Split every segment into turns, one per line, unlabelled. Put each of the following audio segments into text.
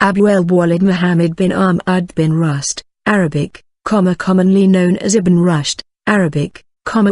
Abu l-Walīd Muḥammad bin Ahmad bin Rušd, Arabic, commonly known as Ibn Rushd, Arabic,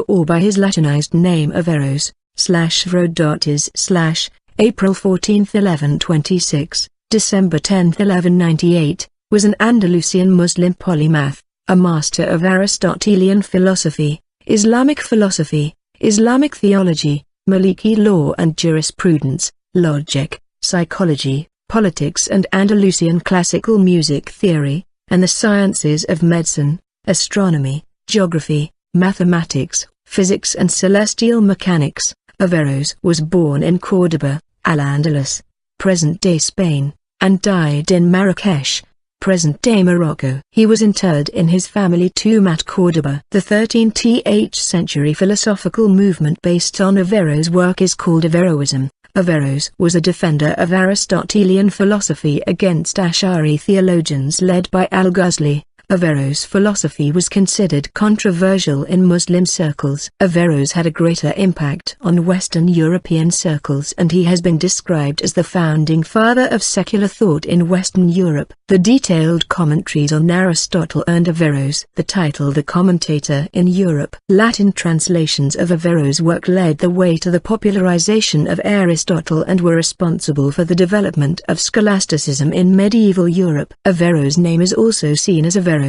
or by his Latinized name Averroes, /Rhodotis/ April 14, 1126, December 10, 1198, was an Andalusian Muslim polymath, a master of Aristotelian philosophy, Islamic philosophy, Islamic theology, Maliki law and jurisprudence, logic, psychology, politics and Andalusian classical music theory, and the sciences of medicine, astronomy, geography, mathematics, physics and celestial mechanics. Averroes was born in Córdoba, Al-Andalus, present-day Spain, and died in Marrakesh, present-day Morocco. He was interred in his family tomb at Córdoba. The 13th century philosophical movement based on Averroes' work is called Averroism. Averroes was a defender of Aristotelian philosophy against Ash'ari theologians led by al-Ghazali. Averroes' philosophy was considered controversial in Muslim circles. Averroes had a greater impact on Western European circles, and he has been described as the founding father of secular thought in Western Europe. The detailed commentaries on Aristotle earned Averroes the title The Commentator in Europe. Latin translations of Averroes' work led the way to the popularization of Aristotle and were responsible for the development of scholasticism in medieval Europe. Averroes' name is also seen as Averroes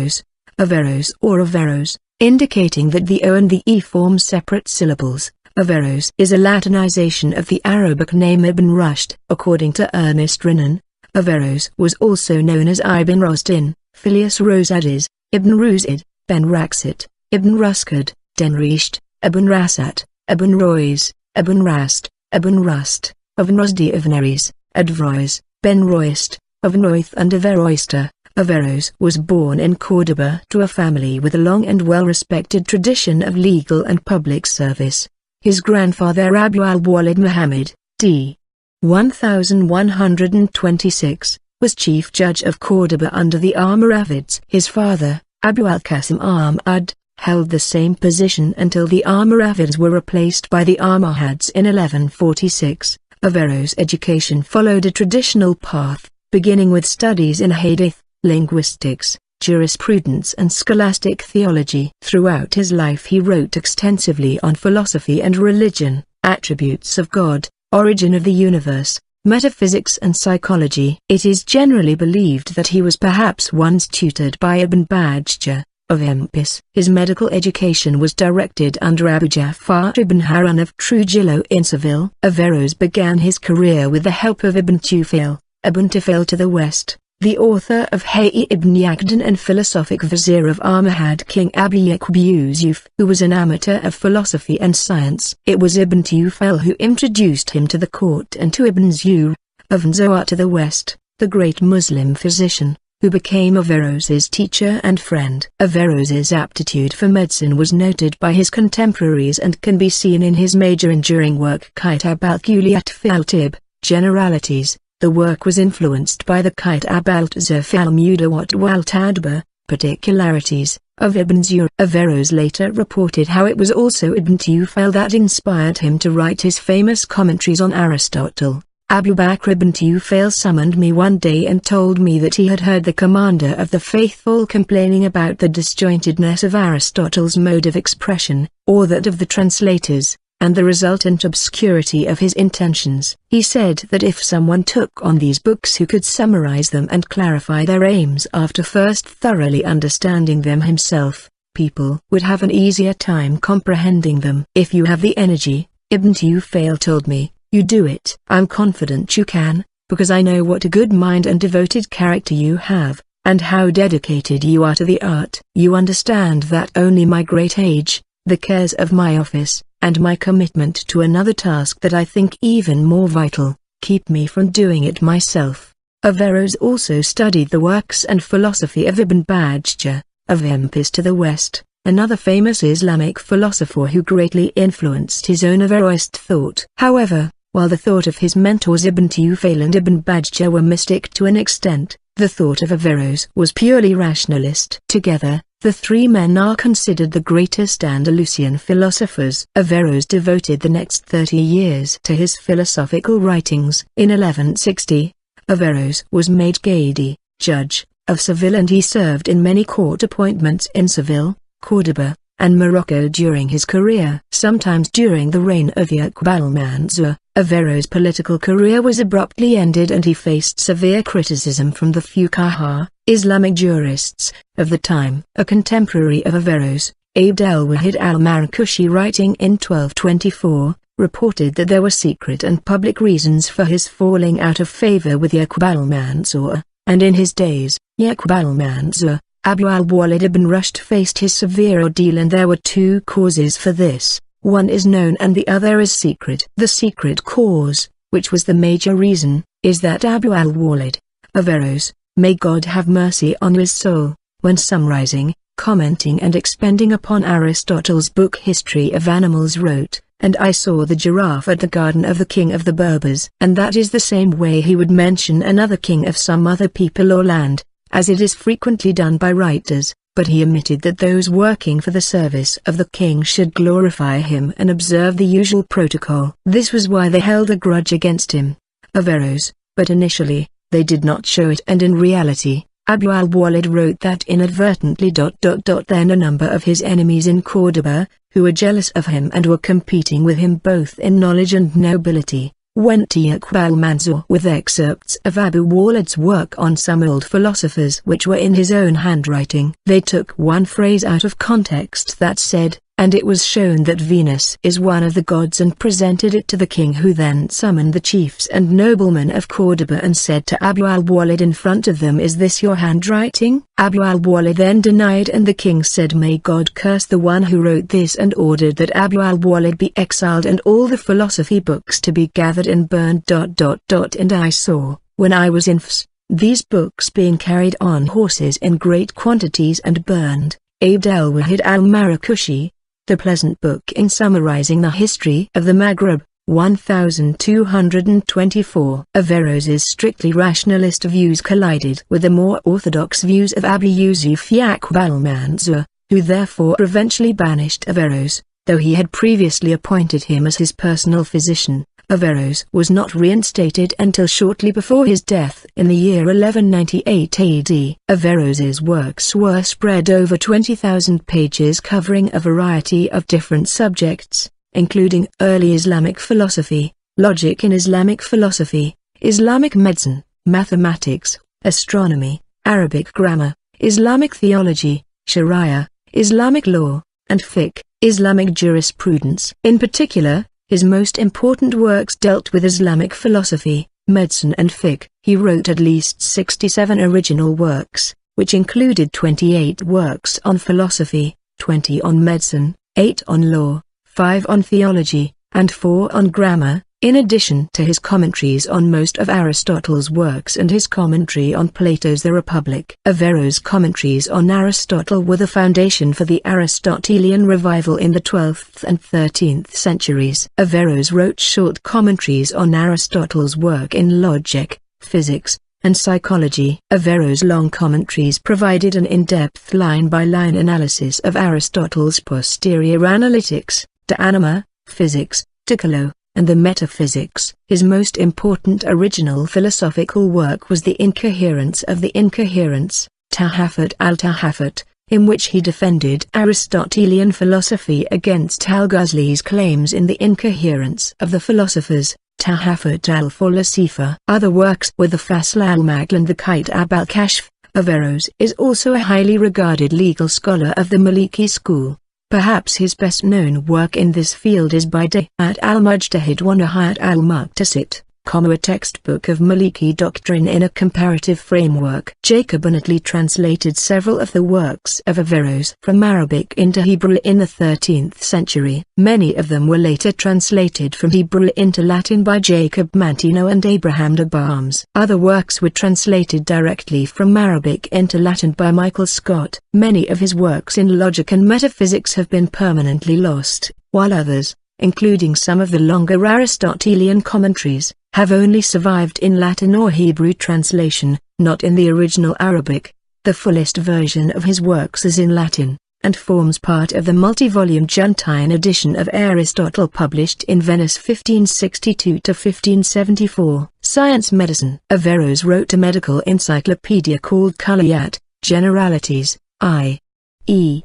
or Averroes, indicating that the O and the E form separate syllables. Averroes is a Latinization of the Arabic name Ibn Rushd. According to Ernest Renan, Averroes was also known as Ibn Rusdin, Filius Rosadis, Ibn Rušd, Ben Raxit, Ibn Ruskad, Den Rušd, Ibn Rasat, Ibn Rois, Ibn Rast, Ibn Rust, Ibn Rusdi of Neres, Advrois, Ben Roist, of Noith and Averroista. Averroes was born in Córdoba to a family with a long and well-respected tradition of legal and public service. His grandfather Abu al-Walīd Muḥammad, d. 1126, was chief judge of Córdoba under the Almoravids. His father, Abu al-Qasim Ahmad, held the same position until the Almoravids were replaced by the Almohads in 1146. Averroes' education followed a traditional path, beginning with studies in hadith, linguistics, jurisprudence and scholastic theology. Throughout his life he wrote extensively on philosophy and religion, attributes of God, origin of the universe, metaphysics and psychology. It is generally believed that he was perhaps once tutored by Ibn Bajjah, of Memphis. His medical education was directed under Abu Ja'far ibn Harun of Trujillo in Seville. Averroes began his career with the help of Ibn Tufail, Ibn Tufail to the west, the author of Hayy ibn Yaqdan and philosophic vizier of Almohad King Abu Yaqub Yusuf, who was an amateur of philosophy and science. It was Ibn Tufail who introduced him to the court and to Ibn Zuhr, of Nzoa to the west, the great Muslim physician, who became Averroes' teacher and friend. Averroes' aptitude for medicine was noted by his contemporaries and can be seen in his major enduring work Kitab al-Kulliyat fi al-Tibb, Generalities. The work was influenced by the Kitab al-Tazaf al-Mudawat wal-Tadbir, Particularities, of Ibn Zuhr. Averroes later reported how it was also Ibn Tufail that inspired him to write his famous commentaries on Aristotle. Abu Bakr ibn Tufail summoned me one day and told me that he had heard the commander of the faithful complaining about the disjointedness of Aristotle's mode of expression, or that of the translators, and the resultant obscurity of his intentions. He said that if someone took on these books who could summarize them and clarify their aims after first thoroughly understanding them himself, people would have an easier time comprehending them. If you have the energy, Ibn Tufail told me, you do it. I'm confident you can, because I know what a good mind and devoted character you have, and how dedicated you are to the art. You understand that only my great age, the cares of my office, and my commitment to another task that I think even more vital, keep me from doing it myself. Averroes also studied the works and philosophy of Ibn Bajjah, of Memphis to the west, another famous Islamic philosopher who greatly influenced his own Averroist thought. However, while the thought of his mentors Ibn Tufail and Ibn Bajjah were mystic to an extent, the thought of Averroes was purely rationalist. Together, the three men are considered the greatest Andalusian philosophers. Averroes devoted the next 30 years to his philosophical writings. In 1160, Averroes was made Qadi, judge, of Seville, and he served in many court appointments in Seville, Córdoba, and Morocco during his career. Sometimes during the reign of Yaqub al-Mansur, Averroes' political career was abruptly ended and he faced severe criticism from the fuqaha, Islamic jurists, of the time. A contemporary of Averroes, Abd al-Wahid al-Marrakushi, writing in 1224, reported that there were secret and public reasons for his falling out of favor with Yaqub al-Mansur, and in his days, Yaqub al-Mansur, Abu al-Walid ibn Rushd faced his severe ordeal, and there were two causes for this. One is known and the other is secret. The secret cause, which was the major reason, is that Abu al-Walid, Averroes, may God have mercy on his soul, when summarizing, commenting and expanding upon Aristotle's book History of Animals, wrote, "And I saw the giraffe at the garden of the king of the Berbers." And that is the same way he would mention another king of some other people or land, as it is frequently done by writers, but he omitted that those working for the service of the king should glorify him and observe the usual protocol. This was why they held a grudge against him, Averroes, but initially, they did not show it, and in reality, Abu al-Walid wrote that inadvertently. Then a number of his enemies in Córdoba, who were jealous of him and were competing with him both in knowledge and nobility, went to Yaqub al-Mansur with excerpts of Abu Walid's work on some old philosophers which were in his own handwriting. They took one phrase out of context that said, "And it was shown that Venus is one of the gods," and presented it to the king, who then summoned the chiefs and noblemen of Córdoba and said to Abu al-Walid in front of them, "Is this your handwriting?" Abu al-Walid then denied, and the king said, "May God curse the one who wrote this," and ordered that Abu al-Walid be exiled and all the philosophy books to be gathered and burned. And I saw, when I was in Fes, these books being carried on horses in great quantities and burned. Abd al-Wahid al-Marrakushi, The Pleasant Book in Summarizing the History of the Maghreb, 1224. Averroes' strictly rationalist views collided with the more orthodox views of Abu Yusuf Yaqub al-Mansur, who therefore eventually banished Averroes, though he had previously appointed him as his personal physician. Averroes was not reinstated until shortly before his death in the year 1198 AD. Averroes' works were spread over 20,000 pages, covering a variety of different subjects, including early Islamic philosophy, logic in Islamic philosophy, Islamic medicine, mathematics, astronomy, Arabic grammar, Islamic theology, Sharia, Islamic law, and fiqh, Islamic jurisprudence. In particular, his most important works dealt with Islamic philosophy, medicine and fiqh. He wrote at least 67 original works, which included 28 works on philosophy, 20 on medicine, 8 on law, 5 on theology, and 4 on grammar, in addition to his commentaries on most of Aristotle's works and his commentary on Plato's The Republic. Averroes' commentaries on Aristotle were the foundation for the Aristotelian revival in the 12th and 13th centuries. Averroes wrote short commentaries on Aristotle's work in logic, physics, and psychology. Averroes' long commentaries provided an in-depth line-by-line analysis of Aristotle's posterior analytics, de anima, physics, de calo, and the metaphysics. His most important original philosophical work was The Incoherence of the Incoherence, Tahafut al-Tahafut, in which he defended Aristotelian philosophy against al-Ghazali's claims in The Incoherence of the Philosophers, Tahafut al-Falasifa. Other works were the Fasl al-Maql and the Kitab al-Kashf. Averroes is also a highly regarded legal scholar of the Maliki school. Perhaps his best-known work in this field is Bidayat al-Mujtahid wa Nihayat al-Muqtasid, a textbook of Maliki doctrine in a comparative framework. Jacob Bernatli translated several of the works of Averroes from Arabic into Hebrew in the 13th century. Many of them were later translated from Hebrew into Latin by Jacob Mantino and Abraham de Barmes. Other works were translated directly from Arabic into Latin by Michael Scott. Many of his works in logic and metaphysics have been permanently lost, while others, including some of the longer Aristotelian commentaries, have only survived in Latin or Hebrew translation, not in the original Arabic. The fullest version of his works is in Latin, and forms part of the multi-volume Juntine edition of Aristotle published in Venice 1562 to 1574. Science Medicine. Averroes wrote a medical encyclopedia called Kulliyat, Generalities, i.e.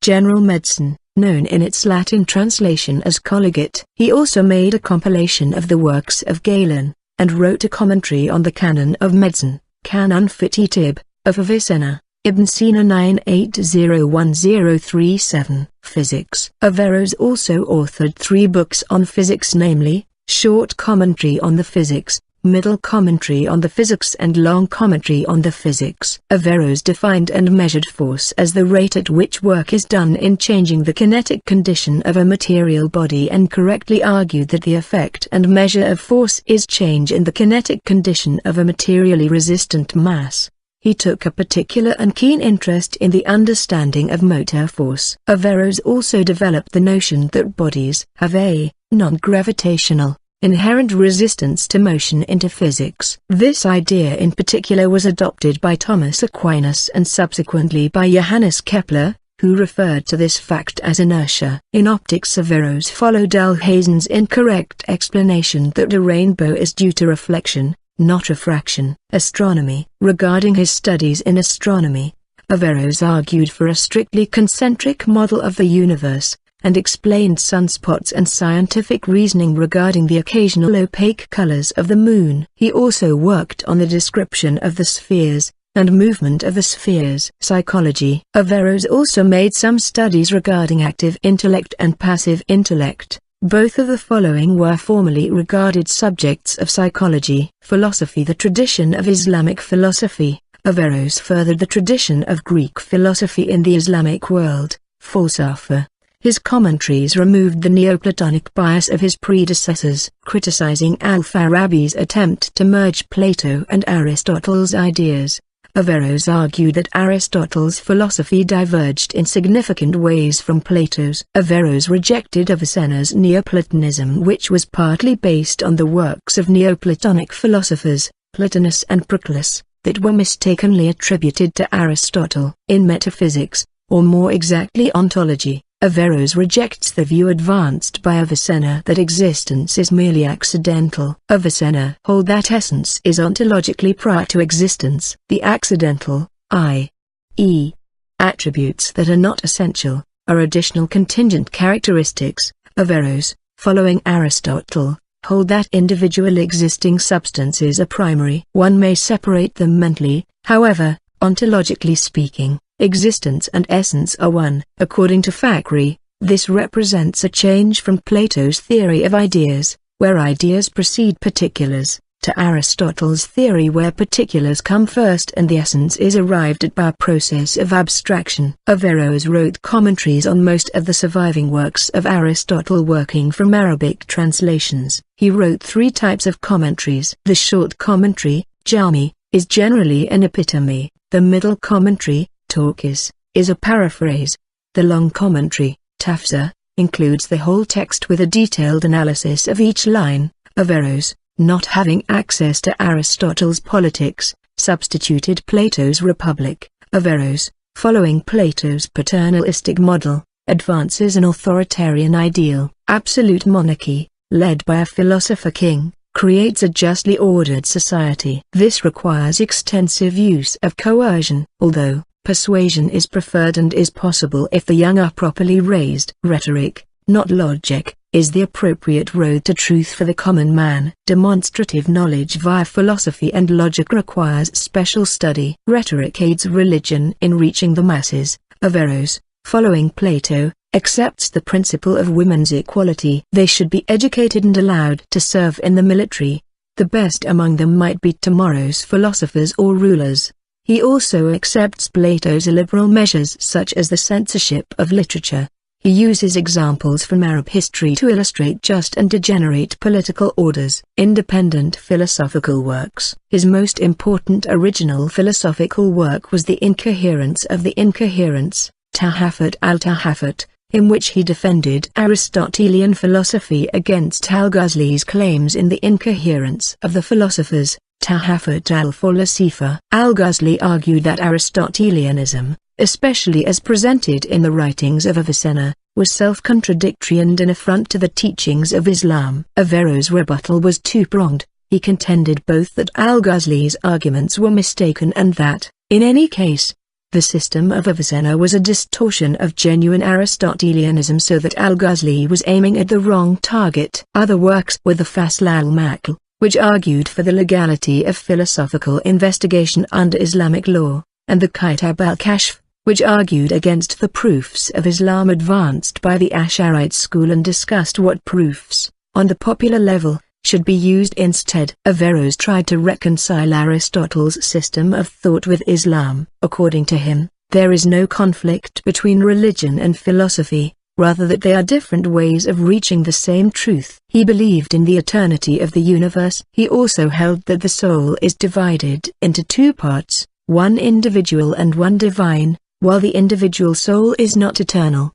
General Medicine, known in its Latin translation as Collegiate. He also made a compilation of the works of Galen, and wrote a commentary on the Canon of Medicine, Canon Fititib, of Avicenna, Ibn Sina 9801037. Physics. Averroes also authored 3 books on physics, namely, Short Commentary on the Physics, Middle Commentary on the Physics and Long Commentary on the Physics. Averroes defined and measured force as the rate at which work is done in changing the kinetic condition of a material body, and correctly argued that the effect and measure of force is change in the kinetic condition of a materially resistant mass. He took a particular and keen interest in the understanding of motor force. Averroes also developed the notion that bodies have a non-gravitational, inherent resistance to motion into physics. This idea in particular was adopted by Thomas Aquinas and subsequently by Johannes Kepler, who referred to this fact as inertia. In optics, Averroes followed Alhazen's incorrect explanation that a rainbow is due to reflection, not refraction. Astronomy. Regarding his studies in astronomy, Averroes argued for a strictly concentric model of the universe, and explained sunspots and scientific reasoning regarding the occasional opaque colors of the moon. He also worked on the description of the spheres, and movement of the spheres. Psychology. Averroes also made some studies regarding active intellect and passive intellect. Both of the following were formerly regarded subjects of psychology. Philosophy. The tradition of Islamic philosophy. Averroes furthered the tradition of Greek philosophy in the Islamic world. Falsafa. His commentaries removed the Neoplatonic bias of his predecessors, criticizing Al-Farabi's attempt to merge Plato and Aristotle's ideas. Averroes argued that Aristotle's philosophy diverged in significant ways from Plato's. Averroes rejected Avicenna's Neoplatonism, which was partly based on the works of Neoplatonic philosophers, Plotinus and Proclus, that were mistakenly attributed to Aristotle. In metaphysics, or more exactly ontology, Averroes rejects the view advanced by Avicenna that existence is merely accidental. Avicenna holds that essence is ontologically prior to existence. The accidental, i.e., attributes that are not essential, are additional contingent characteristics. Averroes, following Aristotle, hold that individual existing substances are primary. One may separate them mentally, however, ontologically speaking, existence and essence are one. According to Thackeray, this represents a change from Plato's theory of ideas, where ideas precede particulars, to Aristotle's theory where particulars come first and the essence is arrived at by a process of abstraction. Averroes wrote commentaries on most of the surviving works of Aristotle, working from Arabic translations. He wrote 3 types of commentaries. The short commentary, Jami, is generally an epitome. The middle commentary, Torquis, is a paraphrase. The long commentary, Tafsir, includes the whole text with a detailed analysis of each line. Averroes, not having access to Aristotle's Politics, substituted Plato's Republic. Averroes, following Plato's paternalistic model, advances an authoritarian ideal. Absolute monarchy, led by a philosopher king, creates a justly ordered society. This requires extensive use of coercion, although persuasion is preferred and is possible if the young are properly raised. Rhetoric, not logic, is the appropriate road to truth for the common man. Demonstrative knowledge via philosophy and logic requires special study. Rhetoric aids religion in reaching the masses. Averroes, following Plato, accepts the principle of women's equality. They should be educated and allowed to serve in the military. The best among them might be tomorrow's philosophers or rulers. He also accepts Plato's illiberal measures such as the censorship of literature. He uses examples from Arab history to illustrate just and degenerate political orders. Independent philosophical works. His most important original philosophical work was The Incoherence of the Incoherents, Tahafut al-Tahafut, in which he defended Aristotelian philosophy against al-Ghazali's claims in The Incoherence of the Philosophers, Tahafut al-Falasifa. Al-Ghazali argued that Aristotelianism, especially as presented in the writings of Avicenna, was self-contradictory and an affront to the teachings of Islam. Averroes' rebuttal was two-pronged. He contended both that al-Ghazali's arguments were mistaken and that, in any case, the system of Avicenna was a distortion of genuine Aristotelianism, so that al-Ghazali was aiming at the wrong target. Other works were the Fasl al-Maqal, which argued for the legality of philosophical investigation under Islamic law, and the Kitab al-Kashf, which argued against the proofs of Islam advanced by the Asharite school and discussed what proofs, on the popular level, should be used instead. Averroes tried to reconcile Aristotle's system of thought with Islam. According to him, there is no conflict between religion and philosophy, rather that they are different ways of reaching the same truth. He believed in the eternity of the universe. He also held that the soul is divided into two parts, one individual and one divine, while the individual soul is not eternal.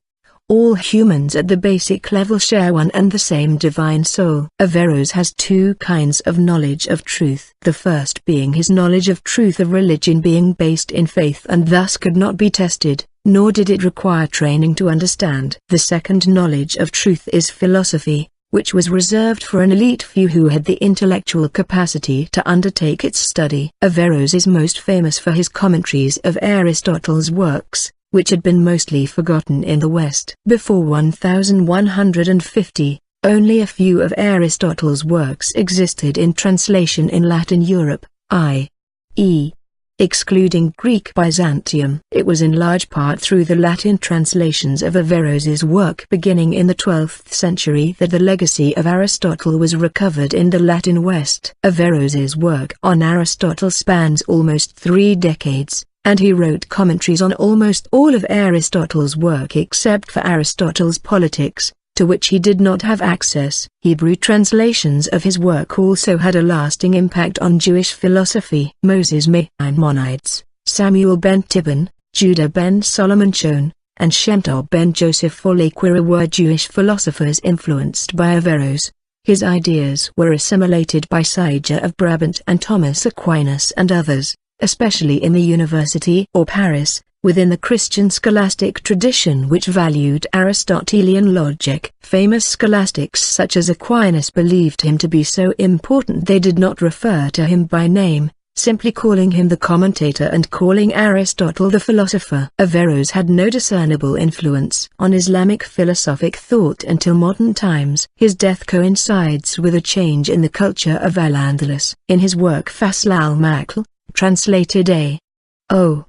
All humans at the basic level share one and the same divine soul. Averroes has two kinds of knowledge of truth. The first being his knowledge of truth of religion being based in faith and thus could not be tested, nor did it require training to understand. The second knowledge of truth is philosophy, which was reserved for an elite few who had the intellectual capacity to undertake its study. Averroes is most famous for his commentaries of Aristotle's works, which had been mostly forgotten in the West. Before 1150, only a few of Aristotle's works existed in translation in Latin Europe, i.e., excluding Greek Byzantium. It was in large part through the Latin translations of Averroes's work beginning in the 12th century that the legacy of Aristotle was recovered in the Latin West. Averroes's work on Aristotle spans almost 3 decades, and he wrote commentaries on almost all of Aristotle's work except for Aristotle's Politics, to which he did not have access. Hebrew translations of his work also had a lasting impact on Jewish philosophy. Moses Maimonides, Samuel ben Tibbon, Judah ben Solomon Schon, and Shemtor ben Joseph Olaquira were Jewish philosophers influenced by Averroes. His ideas were assimilated by Siger of Brabant and Thomas Aquinas and others, especially in the University or Paris, within the Christian scholastic tradition which valued Aristotelian logic. Famous scholastics such as Aquinas believed him to be so important they did not refer to him by name, simply calling him the commentator and calling Aristotle the philosopher. Averroes had no discernible influence on Islamic philosophic thought until modern times. His death coincides with a change in the culture of Al-Andalus. In his work Fasl al-Maqal, translated A.O.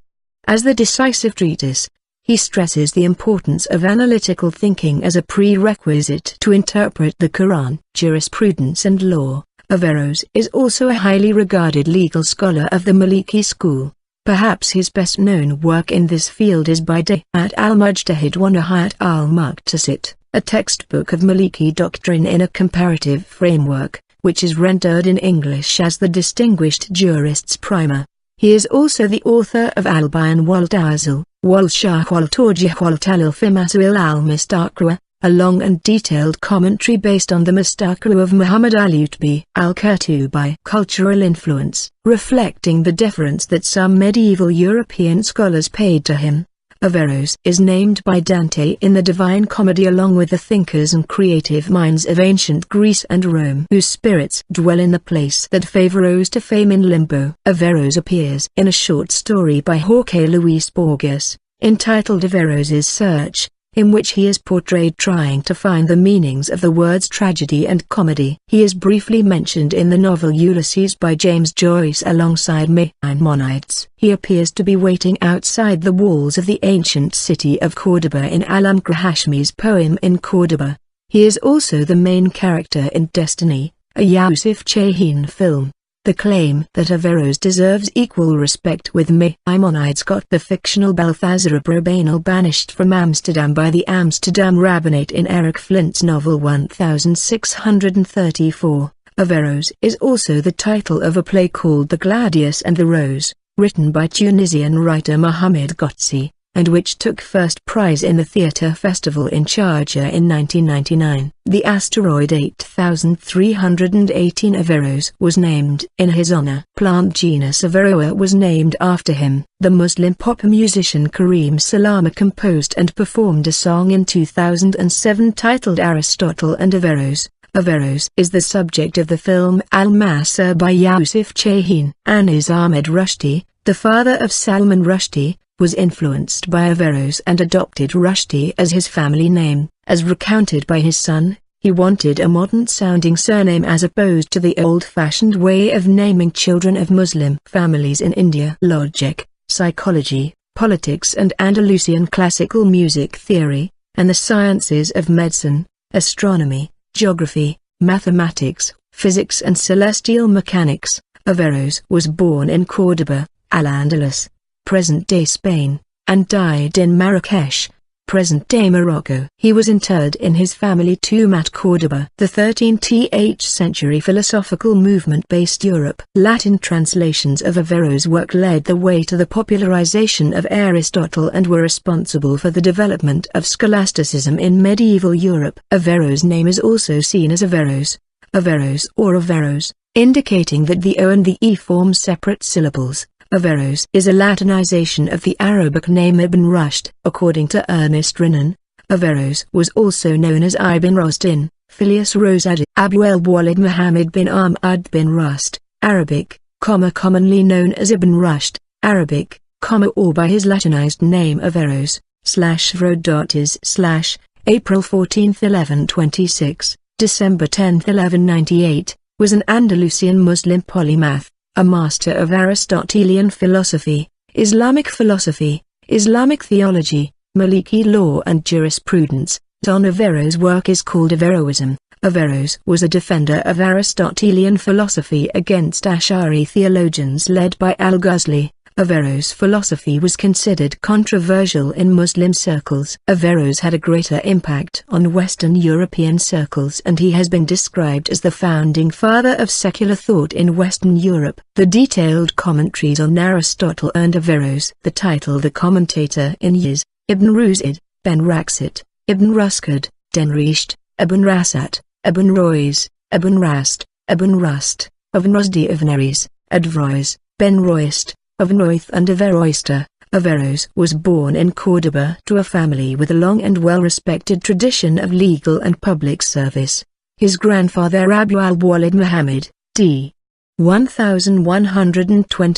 as the decisive treatise, he stresses the importance of analytical thinking as a prerequisite to interpret the Quran. Jurisprudence and law. Averroes is also a highly regarded legal scholar of the Maliki school. Perhaps his best-known work in this field is Bidayat al-Mujtahid wa Nihayat al-Muqtasid, a textbook of Maliki doctrine in a comparative framework, which is rendered in English as the Distinguished Jurist's Primer. He is also the author of Al-Bayan wal-Tawazul, wal-Sharh wal-Tawjih wal-Talil fi Masail al-Mustaqra, a long and detailed commentary based on the Mustaqra of Muḥammad al-Utbi. Al-Kurtubi. Cultural influence. Reflecting the deference that some medieval European scholars paid to him, Averroes is named by Dante in the Divine Comedy along with the thinkers and creative minds of ancient Greece and Rome whose spirits dwell in the place that rose to fame in limbo. Averroes appears in a short story by Jorge Luis Borges, entitled Averroes's Search, in which he is portrayed trying to find the meanings of the words tragedy and comedy. He is briefly mentioned in the novel Ulysses by James Joyce alongside Maimonides. He appears to be waiting outside the walls of the ancient city of Cordoba in Al-Amqra Hashmi's poem In Cordoba. He is also the main character in Destiny, a Yusuf Chahine film. The claim that Averroes deserves equal respect with Maimonides got the fictional Balthazar Abrabanel banished from Amsterdam by the Amsterdam Rabbinate in Eric Flint's novel 1634. Averroes is also the title of a play called The Gladius and the Rose, written by Tunisian writer Muḥammad Ghotsi, and which took first prize in the Theatre Festival in Sharjah in 1999. The asteroid 8318 Averroes was named in his honor. Plant genus Averroa was named after him. The Muslim pop musician Kareem Salama composed and performed a song in 2007 titled Aristotle and Averroes, Averroes is the subject of the film Al-Masr by Yusuf Chahine. Anis Ahmed Rushdie, the father of Salman Rushdie, was influenced by Averroes and adopted Rushdie as his family name. As recounted by his son, he wanted a modern-sounding surname as opposed to the old-fashioned way of naming children of Muslim families in India. Logic, psychology, politics and Andalusian classical music theory, and the sciences of medicine, astronomy, geography, mathematics, physics and celestial mechanics. Averroes was born in Córdoba, Al-Andalus, present-day Spain, and died in Marrakesh, present-day Morocco. He was interred in his family tomb at Córdoba. The 13th century philosophical movement-based Europe. Latin translations of Averroes' work led the way to the popularization of Aristotle and were responsible for the development of scholasticism in medieval Europe. Averroes' name is also seen as Averroes, Averroes or Averroes, indicating that the O and the E form separate syllables. Averroes is a Latinization of the Arabic name Ibn Rushd. According to Ernest Renan, Averroes was also known as Ibn Rushdin, Filius Rušd. Abu l-Walīd Muḥammad bin Ahmad bin Rušd, Arabic, commonly known as Ibn Rushd, Arabic, or by his Latinized name Averroes, /Rhodotis/ April 14, 1126, December 10, 1198, was an Andalusian Muslim polymath, a master of Aristotelian philosophy, Islamic theology, Maliki law and jurisprudence. Averroes' work is called Averroism. Averroes was a defender of Aristotelian philosophy against Ash'ari theologians led by al-Ghazali. Averroes' philosophy was considered controversial in Muslim circles. Averroes had a greater impact on Western European circles and he has been described as the founding father of secular thought in Western Europe. The detailed commentaries on Aristotle earned Averroes the title the commentator in Yiz, Ibn Rušd, Ben Raxat, Ibn Ruskad, Den Rušd, Ibn Rasat, Ibn Rois, Ibn Rast, Ibn Rust, Ibn Rusdi of Neres, Advrois, Ben Roist, of Noith and Averroista. Averroes was born in Córdoba to a family with a long and well-respected tradition of legal and public service. His grandfather Abu al-Walīd Muḥammad, d. 1120